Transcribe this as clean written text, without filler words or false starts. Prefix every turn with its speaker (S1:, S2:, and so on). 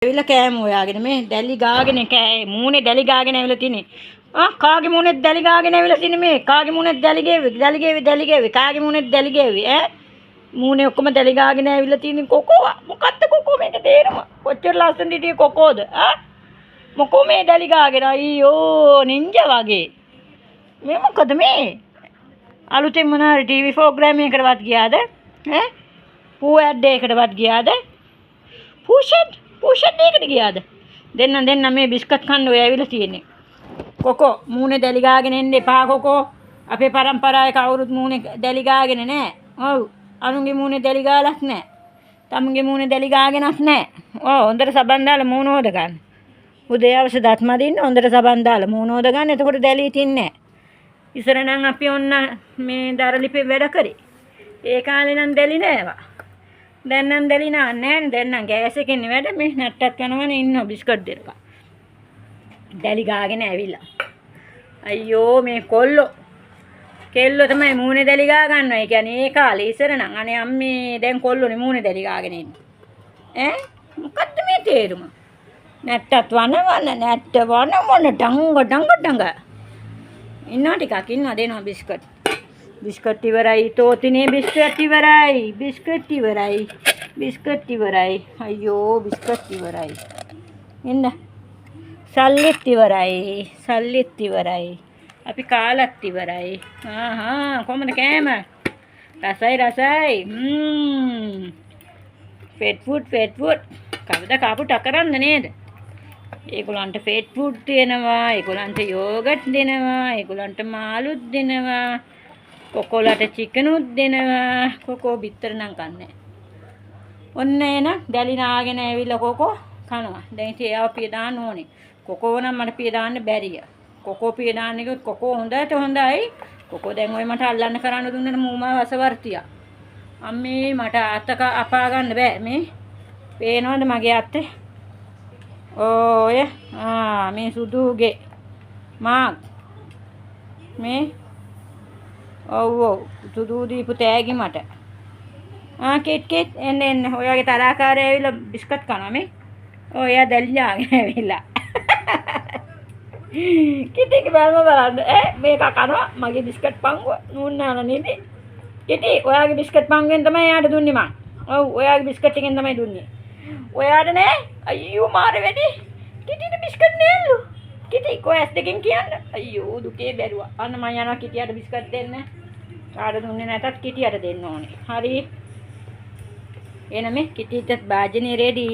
S1: ඇවිල්ලා කෑම හොයාගෙන මේ දැලි ගාගෙන කෑ මූණේ දැලි ගාගෙන ඇවිල්ලා තිනේ. කාගේ මූණෙත් දැලි ගාගෙන ඇවිල්ලා තිනේ මේ. කාගේ මූණෙත් දැලි ගෙවි කාගේ මූණෙත් දැලි ගෙවි මූණේ ඔක්කොම දැලි ගාගෙන ඇවිල්ලා තිනේ කොකෝ. මොකද්ද කොකෝ මේක තේරෙම. කොච්චර ලස්සන දිටියේ කොකෝද මොකෝ මේ දැලි ගාගෙන අයියෝ නින්ජා වගේ. මේ මොකද මේ? අලුතෙන් මොනාරි ටීවී ප්‍රෝග්‍රෑම් එකකටවත් ගියාද? පූ ඇඩ් එකකටවත් ගියාද? පූෂට් එකකට ගියාද? දෙන්න මේ බිස්කට් කන්න ඔය ඇවිල්ලා තියෙන්නේ. කොකෝ මූණේ දැලි ගාගෙන එන්න එපා කොකෝ. අපේ පරම්පරාවේ කවුරුත් මූණේ දැලි ගාගෙන නැහැ. ඔව්. අනුන්ගේ මූණේ දැලි ගාලක් නැහැ. තමුන්ගේ මූණේ දැලි ගාගෙනක් නැහැ. හොඳට සබන් දාලා මූණ හොද ගන්න. උදේ අවශ්‍ය දත් මදින්න හොඳට සබන් දාලා මූණ හොද ගන්න. එතකොට දැලි තින්නේ නැහැ. ඉස්සර නම් අපි ඔන්න මේ දරලිපේ වැඩ කරේ. ඒ කාලේ නම් දැලි නෑවා. දැන් නම් දැලි නෑ. දැන් නම් ගෑස් එකෙන් වැඩ මේ නැට්ටක් යනවනේ ඉන්න බිස්කට් දෙක. දැලි ගාගෙන ඇවිල්ලා. අයියෝ මේ කෙල්ලෝ තමයි මූණේ දැලි ගා ගන්නවා. ඒ කියන්නේ ඒ කාලේ ඉස්සර නම් අනේ අම්මේ දැන් කොල්ලෝනේ මූණේ දැලි ගාගෙන ඉන්නේ. මොකද්ද මේ තේරුම? නැට්ටත් වන ඩංග ඉන්නවා ටිකක් ඉන්නවා දෙනවා බිස්කට් ඉවරයි තෝතිනේ බිස්කට් ඉවරයි අයියෝ බිස්කට් ඉවරයි ඉන්න සල්ලිත් ඉවරයි අපි කාලත් ඉවරයි කොහමද කෑම රසයි ෆෙට් ෆුඩ් කවුද කාපු ටකරන්න නේද? ඒගොල්ලන්ට ෆේට් ෆුඩ් දෙනවා, ඒගොල්ලන්ට යෝගට් දෙනවා, ඒගොල්ලන්ට මාළුත් දෙනවා, කොකෝලට චිකනුත් දෙනවා. කොකෝ බිත්තර නම් කන්නේ. ඔන්න එන දැලි නාගෙන ඇවිල්ලා කොකෝ කනවා. දැන් ඉතින් ඒව පිය දාන්න ඕනේ. කොකෝ නම් මට පිය දාන්න බැරිය. කොකෝ පිය දාන්න කිව්වොත් කොකෝ හොඳයි. කොකෝ දැන් ඔය මට අල්ලන්න කරන්න දුන්නට මූමා වසවර්තියා. අම්මේ මට අතක අපා ගන්න බෑ මේ. පේනවද මගේ අතේ? ඔය මේ සුදුගේ මාක් මේ ඔව් සුදු දීපු තෑගි මට කෙට් එන්න ඔයාගේ තරහකාරය ඇවිල්ලා බිස්කට් කනවා මේ ඔයා දැල්ලාගෙන ඇවිල්ලා කිටිගේ බලන්න මේක කනවා මගේ බිස්කට් පංගුව නූන්නාන නේද කිටි ඔයාගේ බිස්කට් පංගුවෙන් තමයි යාට දුන්නේ මං ඔව් ඔයාගේ බිස්කට් එකෙන් තමයි දුන්නේ ඔයාට නෑ අයියෝ මාරේ වැඩි කිටිට බිස්කට් නෑලු කිටි කොයස් දෙකෙන් කියන්න අයියෝ දුකේ බැරුවා අන්න මම යනවා කිටියට බිස්කට් දෙන්න කාට දුන්නේ නැතත් කිටියට දෙන්න ඕනේ හරි එනමෙ කිටිට භාජනේ රෙඩි